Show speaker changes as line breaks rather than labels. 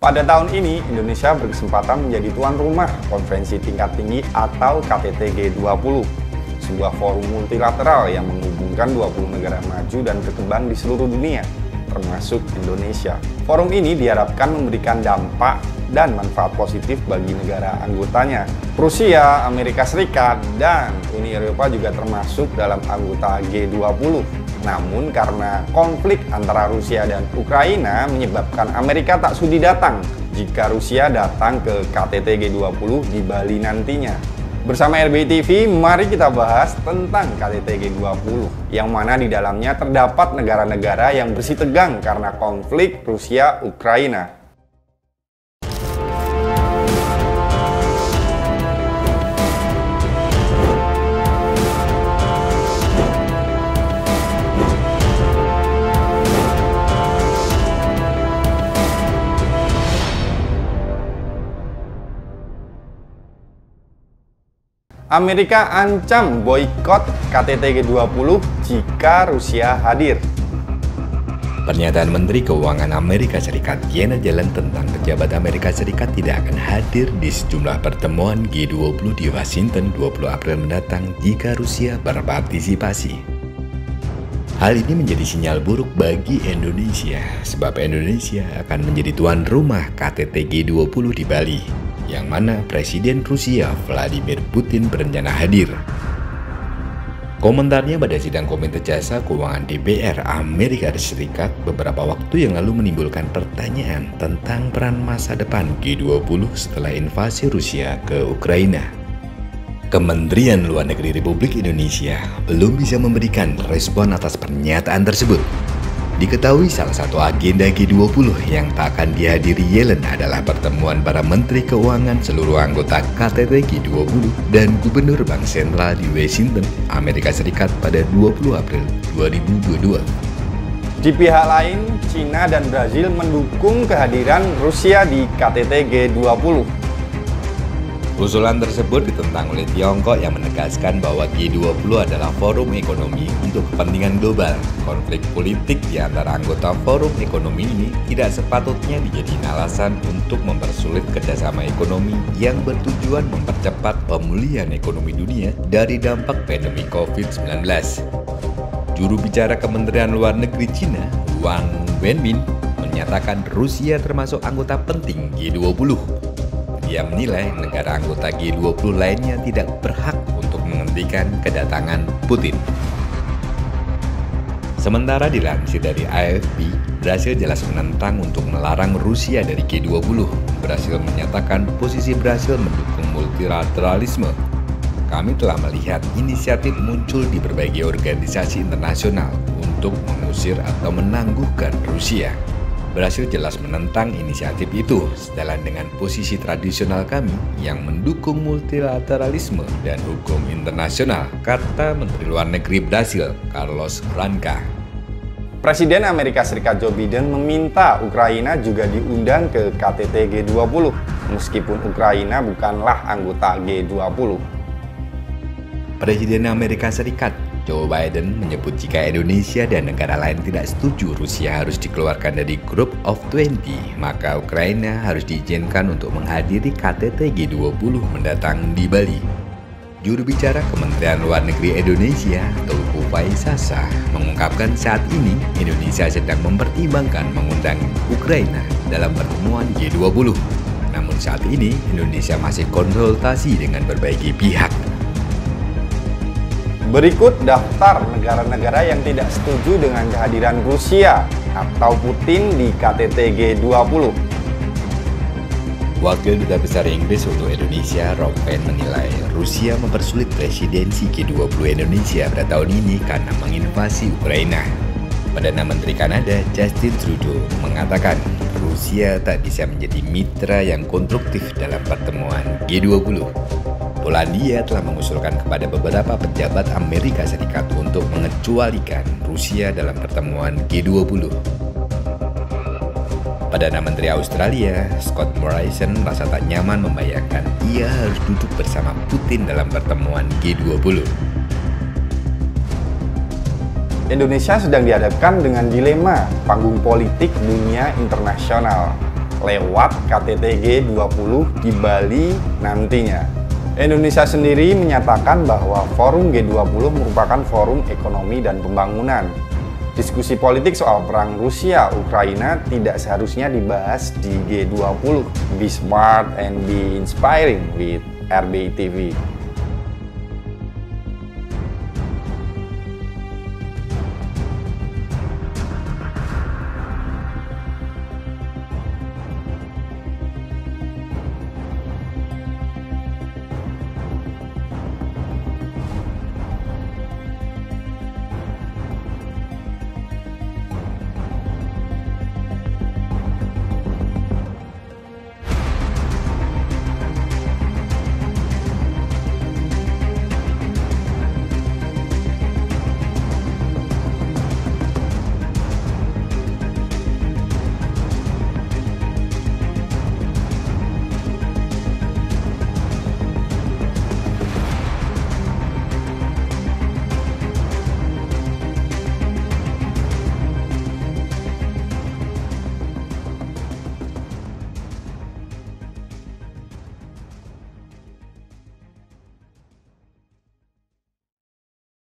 Pada tahun ini, Indonesia berkesempatan menjadi tuan rumah konferensi tingkat tinggi atau KTT G20, sebuah forum multilateral yang menghubungkan 20 negara maju dan berkembang di seluruh dunia, termasuk Indonesia. Forum ini diharapkan memberikan dampak dan manfaat positif bagi negara anggotanya. Rusia, Amerika Serikat, dan Uni Eropa juga termasuk dalam anggota G20. Namun karena konflik antara Rusia dan Ukraina menyebabkan Amerika tak sudi datang jika Rusia datang ke KTT G20 di Bali nantinya. Bersama RBI TV, mari kita bahas tentang KTT G20, yang mana di dalamnya terdapat negara-negara yang bersitegang karena konflik Rusia-Ukraina. Amerika ancam boikot KTT G20 jika Rusia hadir.
Pernyataan Menteri Keuangan Amerika Serikat Janet Yellen tentang pejabat Amerika Serikat tidak akan hadir di sejumlah pertemuan G20 di Washington 20 April mendatang jika Rusia berpartisipasi. Hal ini menjadi sinyal buruk bagi Indonesia, sebab Indonesia akan menjadi tuan rumah KTT G20 di Bali, yang mana Presiden Rusia Vladimir Putin berencana hadir. Komentarnya pada sidang Komite Jasa Keuangan DPR Amerika Serikat beberapa waktu yang lalu menimbulkan pertanyaan tentang peran masa depan G20 setelah invasi Rusia ke Ukraina. Kementerian Luar Negeri Republik Indonesia belum bisa memberikan respon atas pernyataan tersebut. Diketahui salah satu agenda G20 yang tak akan dihadiri Yellen adalah pertemuan para Menteri Keuangan seluruh anggota KTT G20 dan Gubernur Bank Sentral di Washington, Amerika Serikat pada 20 April 2022.
Di pihak lain, China dan Brazil mendukung kehadiran Rusia di KTT G20.
Usulan tersebut ditentang oleh Tiongkok yang menegaskan bahwa G20 adalah forum ekonomi untuk kepentingan global. Konflik politik di antara anggota forum ekonomi ini tidak sepatutnya dijadikan alasan untuk mempersulit kerjasama ekonomi yang bertujuan mempercepat pemulihan ekonomi dunia dari dampak pandemi COVID-19. Juru bicara Kementerian Luar Negeri Cina, Wang Wenbin, menyatakan Rusia termasuk anggota penting G20. Dia menilai negara anggota G20 lainnya tidak berhak untuk menghentikan kedatangan Putin. Sementara dilansir dari AFP, Brasil jelas menentang untuk melarang Rusia dari G20. Brasil menyatakan posisi Brasil mendukung multilateralisme. Kami telah melihat inisiatif muncul di berbagai organisasi internasional untuk mengusir atau menangguhkan Rusia. Brasil jelas menentang inisiatif itu, sejalan dengan posisi tradisional kami yang mendukung multilateralisme dan hukum internasional, kata Menteri Luar Negeri Brasil, Carlos Ranca.
Presiden Amerika Serikat Joe Biden meminta Ukraina juga diundang ke KTT G20, meskipun Ukraina bukanlah anggota G20.
Presiden Amerika Serikat Joe Biden menyebut jika Indonesia dan negara lain tidak setuju Rusia harus dikeluarkan dari Group of 20, maka Ukraina harus diizinkan untuk menghadiri KTT G20 mendatang di Bali. Juru bicara Kementerian Luar Negeri Indonesia, Teuku Faisasa, mengungkapkan saat ini Indonesia sedang mempertimbangkan mengundang Ukraina dalam pertemuan G20. Namun saat ini Indonesia masih konsultasi dengan berbagai pihak.
Berikut daftar negara-negara yang tidak setuju dengan kehadiran Rusia atau Putin di KTT G20.
Wakil Duta Besar Inggris untuk Indonesia, Rob Penn, menilai Rusia mempersulit presidensi G20 Indonesia pada tahun ini karena menginvasi Ukraina. Perdana Menteri Kanada, Justin Trudeau, mengatakan Rusia tak bisa menjadi mitra yang konstruktif dalam pertemuan G20. Polandia telah mengusulkan kepada beberapa pejabat Amerika Serikat untuk mengecualikan Rusia dalam pertemuan G20. Perdana Menteri Australia, Scott Morrison, merasa tak nyaman membayangkan ia harus duduk bersama Putin dalam pertemuan G20.
Indonesia sedang dihadapkan dengan dilema panggung politik dunia internasional. lewat KTT G20 di Bali nantinya. Indonesia sendiri menyatakan bahwa forum G20 merupakan forum ekonomi dan pembangunan. Diskusi politik soal perang Rusia-Ukraina tidak seharusnya dibahas di G20. Be smart and be inspiring with RBI TV.